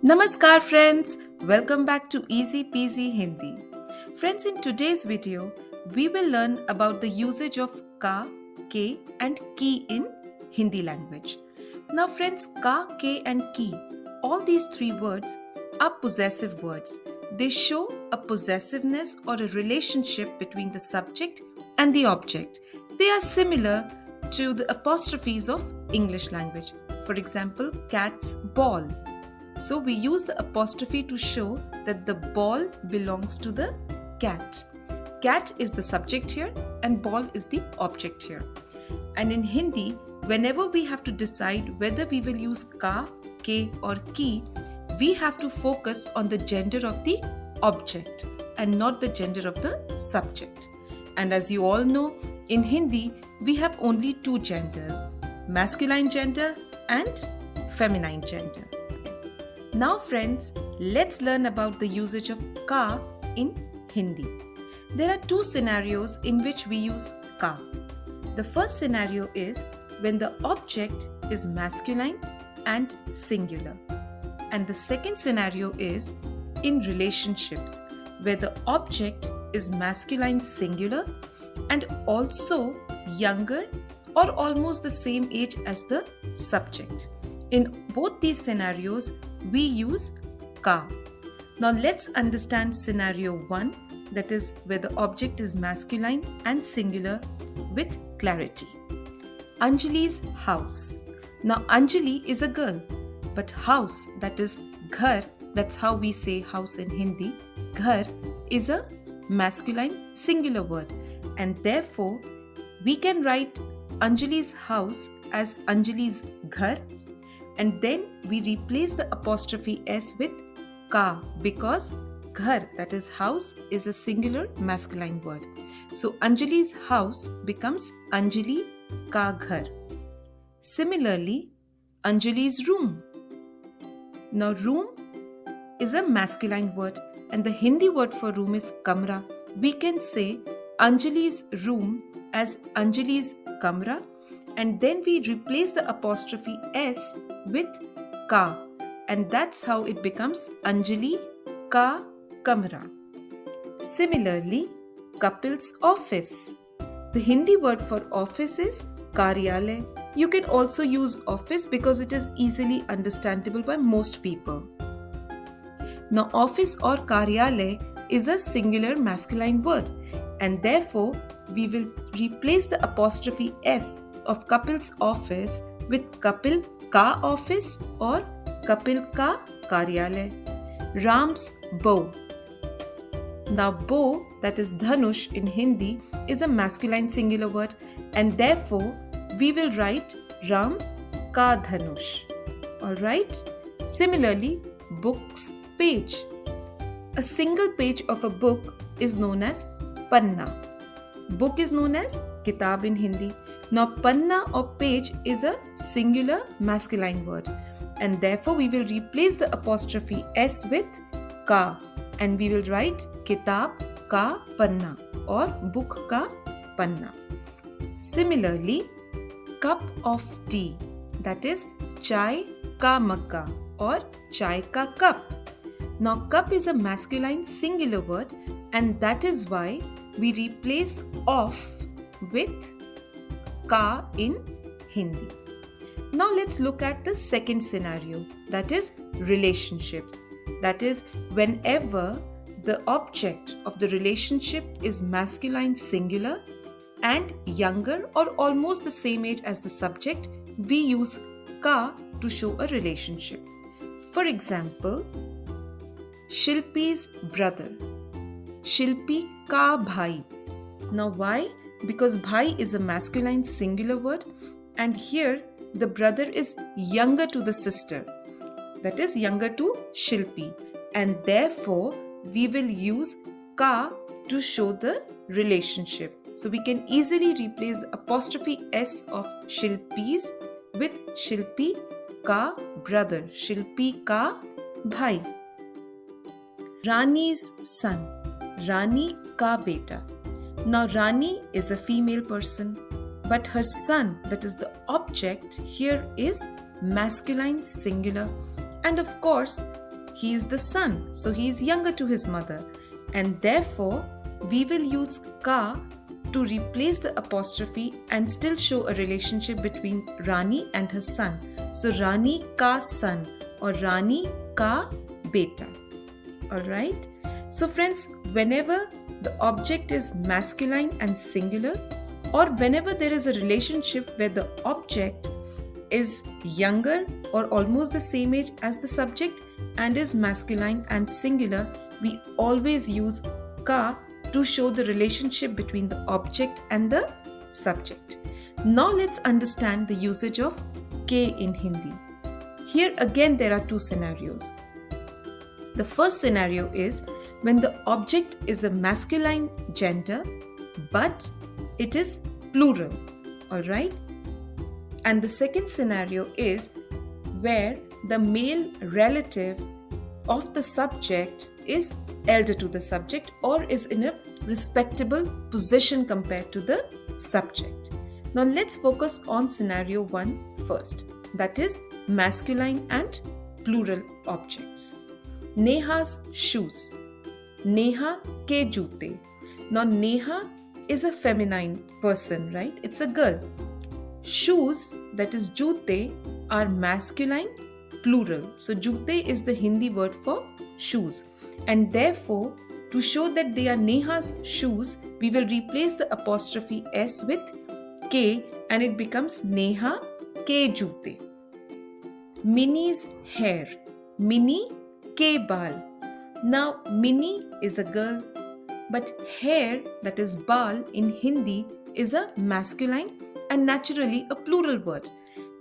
Namaskar friends, welcome back to Easy Peasy Hindi. Friends, in today's video, we will learn about the usage of ka, ke and ki in Hindi language. Now friends, ka, ke and ki, all these three words are possessive words. They show a possessiveness or a relationship between the subject and the object. They are similar to the apostrophes of English language. For example, cat's ball. So we use the apostrophe to show that the ball belongs to the cat. Cat is the subject here and ball is the object here. And in Hindi, whenever we have to decide whether we will use ka, ke or ki, we have to focus on the gender of the object and not the gender of the subject. And as you all know, in Hindi, we have only two genders, masculine gender and feminine gender. Now friends, let's learn about the usage of ka in Hindi. There are two scenarios in which we use ka. The first scenario is when the object is masculine and singular. And the second scenario is in relationships where the object is masculine singular and also younger or almost the same age as the subject. In both these scenarios, we use ka. Now let's understand scenario 1, that is where the object is masculine and singular, with clarity. Anjali's house. Now Anjali is a girl, but house, that is ghar, that's how we say house in Hindi. Ghar is a masculine singular word, and therefore we can write Anjali's house as Anjali's ghar, and then we replace the apostrophe s with ka because ghar, that is house, is a singular masculine word. So Anjali's house becomes Anjali ka ghar. Similarly, Anjali's room. Now room is a masculine word and the Hindi word for room is kamra. We can say Anjali's room as Anjali's kamra, and then we replace the apostrophe s with ka, and that's how it becomes Anjali ka kamra. Similarly, Kapil's office. The Hindi word for office is karyalay. You can also use office because it is easily understandable by most people. Now office or karyalay is a singular masculine word, and therefore we will replace the apostrophe s of Kapil's office with Kapil ka office or Kapil ka karyalay. Ram's bow. Now bow, that is dhanush in Hindi, is a masculine singular word, and therefore we will write Ram ka dhanush. Alright? Similarly, book's page. A single page of a book is known as panna. Book is known as kitab in Hindi. Now panna or page is a singular masculine word, and therefore we will replace the apostrophe s with ka, and we will write kitab ka panna or book ka panna. Similarly, cup of tea, that is chai ka magga or chai ka cup. Now cup is a masculine singular word, and that is why we replace of with ka in Hindi. Now let's look at the second scenario, that is relationships. That is whenever the object of the relationship is masculine singular and younger or almost the same age as the subject, we use ka to show a relationship. For example, Shilpi's brother. Shilpi ka bhai. Now why? Because bhai is a masculine singular word, and here the brother is younger to the sister, that is younger to Shilpi, and therefore we will use ka to show the relationship. So we can easily replace the apostrophe s of Shilpi's with Shilpi ka brother, Shilpi ka bhai. Rani's son. Rani ka beta. Now Rani is a female person, but her son, that is the object, here is masculine singular, and of course he is the son, so he is younger to his mother. And therefore, we will use ka to replace the apostrophe and still show a relationship between Rani and her son. So Rani ka son or Rani ka beta. Alright? So friends, whenever the object is masculine and singular, or whenever there is a relationship where the object is younger or almost the same age as the subject and is masculine and singular, we always use ka to show the relationship between the object and the subject. Now let's understand the usage of ke in Hindi. Here again there are two scenarios. The first scenario is when the object is a masculine gender but it is plural. Alright? And the second scenario is where the male relative of the subject is elder to the subject or is in a respectable position compared to the subject. Now let's focus on scenario 1 first, that is masculine and plural objects. Neha's shoes. Neha ke joote. Now Neha is a feminine person, right? It's a girl. Shoes, that is joote, are masculine plural. So joote is the Hindi word for shoes. And therefore, to show that they are Neha's shoes, we will replace the apostrophe s with k and it becomes Neha ke joote. Minnie's hair. Minnie ke baal. Now, Minnie is a girl, but hair, that is baal in Hindi, is a masculine and naturally a plural word.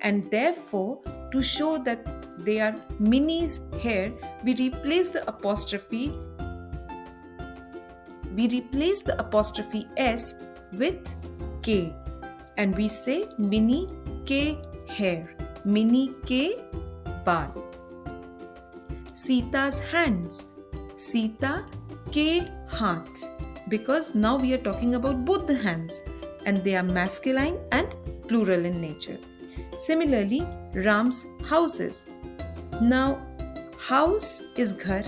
And therefore, to show that they are Minnie's hair, we replace the apostrophe s with k and we say Minnie ke hair, Minnie ke baal. Sita's hands. Sita ke haath, because now we are talking about both the hands and they are masculine and plural in nature. Similarly, Ram's houses. Now, house is ghar,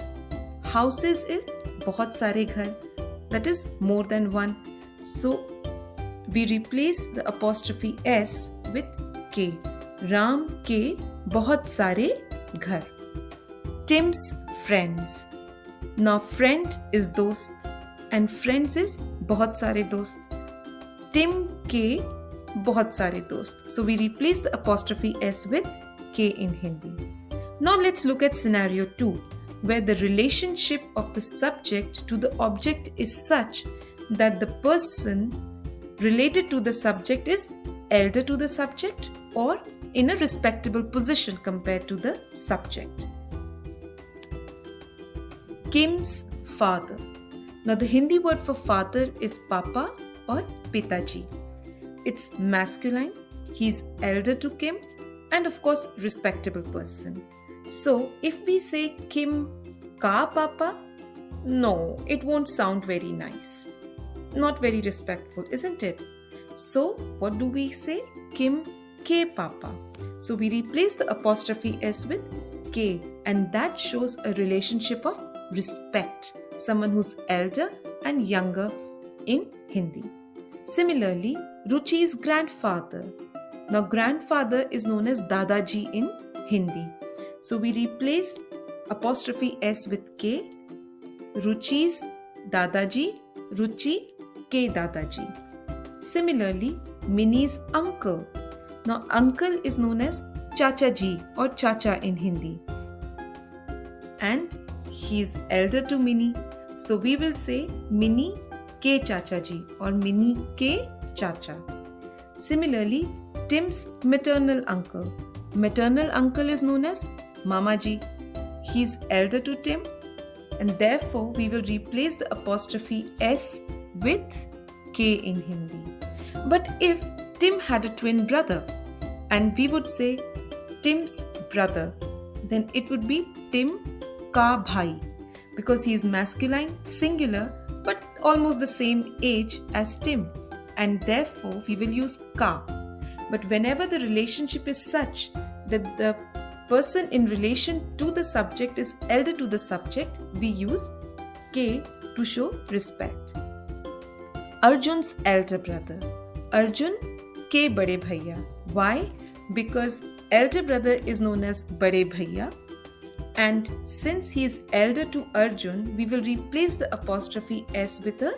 houses is bahut sare ghar, that is more than one. So, we replace the apostrophe s with k. Ram ke bahut sare ghar. Tim's friends. Now, friend is dost and friends is bahut sare dost. Tim ke bahut sare dost. So, we replace the apostrophe s with k in Hindi. Now, let's look at scenario 2, where the relationship of the subject to the object is such that the person related to the subject is elder to the subject or in a respectable position compared to the subject. Kim's father. Now the Hindi word for father is papa or pitaji. It's masculine, he's elder to Kim and of course respectable person. So if we say Kim ka papa, no, it won't sound very nice. Not very respectful, isn't it? So what do we say? Kim ke papa. So we replace the apostrophe s with k and that shows a relationship of respect, someone who's elder and younger in Hindi. Similarly, Ruchi's grandfather. Now grandfather is known as Dadaji in Hindi. So we replace apostrophe s with k. Ruchi's Dadaji, Ruchi ke Dadaji. Similarly, Minnie's uncle. Now uncle is known as Chacha ji or Chacha in Hindi. And he is elder to Minnie. So we will say Minnie ke Chacha ji or Minnie ke Chacha. Similarly, Tim's maternal uncle. Maternal uncle is known as Mama ji. He is elder to Tim and therefore we will replace the apostrophe s with k in Hindi. But if Tim had a twin brother and we would say Tim's brother, then it would be Tim ka bhai because he is masculine, singular, but almost the same age as Tim and therefore we will use ka. But whenever the relationship is such that the person in relation to the subject is elder to the subject, we use K to show respect. Arjun's elder brother. Arjun ke bade bhaiya. Why? Because elder brother is known as bade bhaiya, and since he is elder to Arjun, we will replace the apostrophe S with a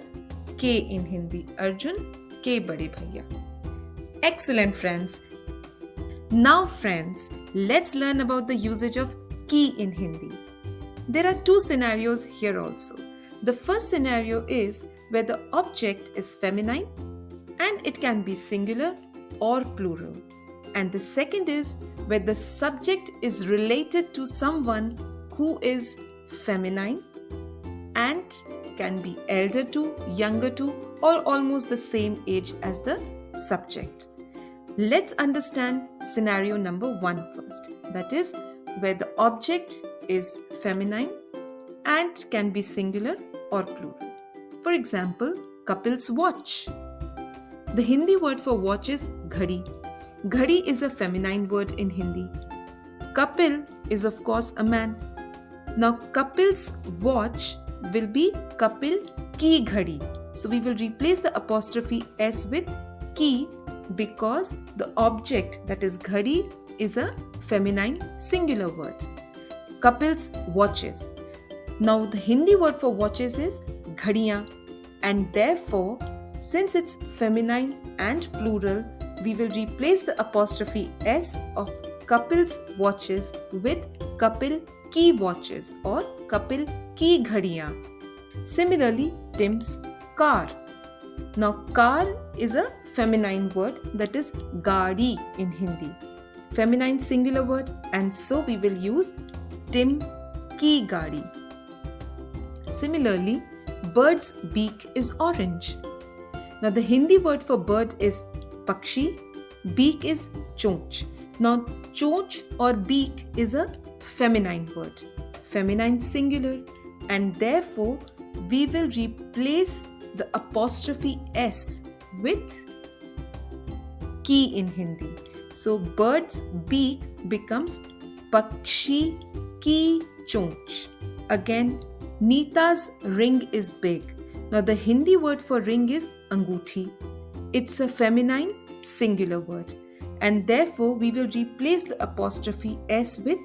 K in Hindi. Arjun ke bade bhaiya. Excellent, friends. Now friends, let's learn about the usage of ki in Hindi. There are two scenarios here also. The first scenario is where the object is feminine and it can be singular or plural. And the second is where the subject is related to someone who is feminine and can be elder to, younger to, or almost the same age as the subject. Let's understand scenario number 1 first. That is where the object is feminine and can be singular or plural. For example, Kapil's watch. The Hindi word for watch is ghadi. Ghadi is a feminine word in Hindi. Kapil is of course a man. Now Kapil's watch will be Kapil ki ghadi. So we will replace the apostrophe S with ki because the object, that is ghadi, is a feminine singular word. Kapil's watches. Now the Hindi word for watches is ghadiyan, and therefore since it's feminine and plural, we will replace the apostrophe S of Kapil's watches with Kapil ki watches or Kapil ki ghadiyan. Similarly, Tim's car. Now car is a feminine word, that is gaadi in Hindi. Feminine singular word, and so we will use Tim ki gaadi. Similarly, bird's beak is orange. Now the Hindi word for bird is pakshi, beak is chonch. Now chonch or beak is a feminine word, feminine singular, and therefore we will replace the apostrophe S with ki in Hindi. So bird's beak becomes pakshi ki chonch. Again, Neeta's ring is big. Now the Hindi word for ring is anguthi. It's a feminine singular word, and therefore we will replace the apostrophe S with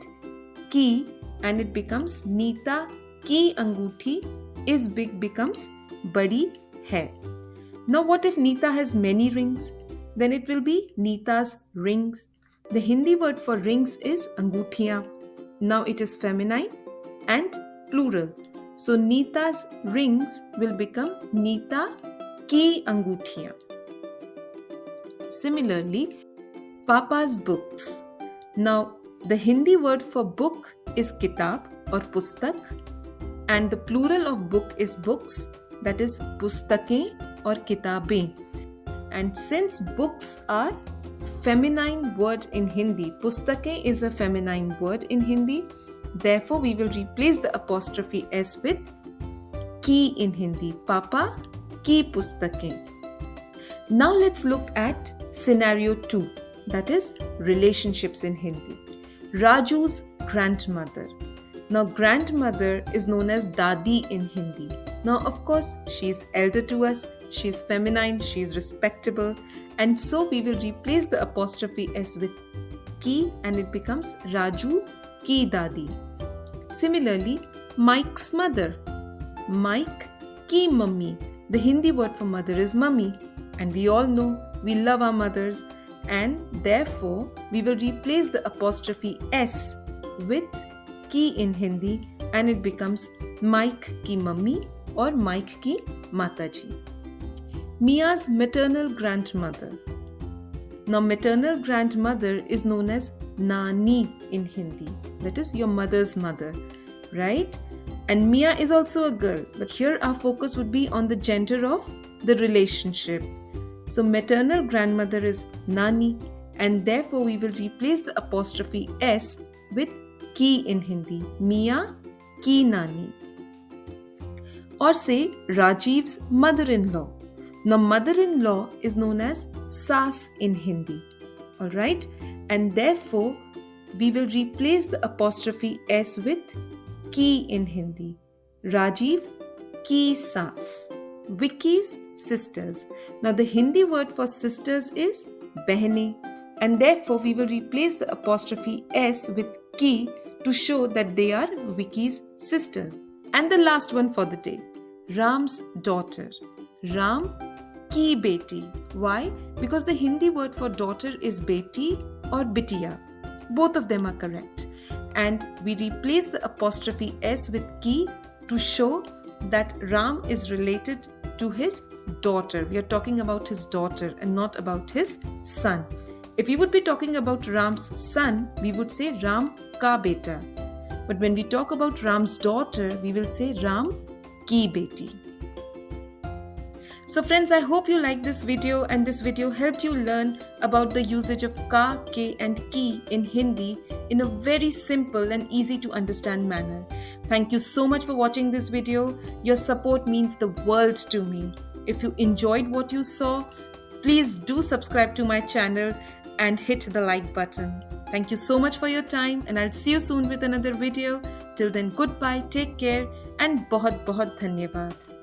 ki and it becomes Neeta ki anguthi is big becomes badi hai. Now what if Neeta has many rings? Then it will be Neeta's rings. The Hindi word for rings is anguthiyan. Now it is feminine and plural. So Neeta's rings will become Neeta ki anguthiyan. Similarly, Papa's books. Now the Hindi word for book is kitab or pustak, and the plural of book is books, that is pustakein or kitabein. And since books are feminine word in Hindi, pustakein is a feminine word in Hindi, therefore we will replace the apostrophe S with ki in Hindi. Papa ki pustakein. Now let's look at scenario 2, that is relationships in Hindi. Raju's grandmother. Now grandmother is known as Dadi in Hindi. Now of course she is elder to us, she is feminine, she is respectable, and so we will replace the apostrophe S with ki and it becomes Raju ki Dadi. Similarly, Mike's mother. Mike ki mummy. The Hindi word for mother is mummy, and we all know we love our mothers, and therefore we will replace the apostrophe S with ki in Hindi and it becomes Mike ki mummy or Mike ki mataji. Mia's maternal grandmother. Now maternal grandmother is known as Nani in Hindi, that is your mother's mother, right? And Mia is also a girl, but here our focus would be on the gender of the relationship. So maternal grandmother is Nani, and therefore we will replace the apostrophe S with ki in Hindi. Mia ki Nani. Or say Rajiv's mother-in-law. Now mother-in-law is known as Saas in Hindi. Alright? And therefore we will replace the apostrophe S with ki in Hindi. Rajiv ki saas. Vicky's sisters. Now the Hindi word for sisters is behne, and therefore we will replace the apostrophe S with ki to show that they are Vicky's sisters. And the last one for the day, Ram's daughter. Ram ki beti. Why? Because the Hindi word for daughter is beti or bitiya. Both of them are correct. And we replace the apostrophe S with ki to show that Ram is related to his daughter. We are talking about his daughter and not about his son. If we would be talking about Ram's son, we would say Ram ka beta. But when we talk about Ram's daughter, we will say Ram ki beti. So friends, I hope you liked this video and this video helped you learn about the usage of ka, ke and ki in Hindi in a very simple and easy to understand manner. Thank you so much for watching this video. Your support means the world to me. If you enjoyed what you saw, please do subscribe to my channel and hit the like button. Thank you so much for your time and I'll see you soon with another video. Till then, goodbye, take care and बहुत बहुत धन्यवाद.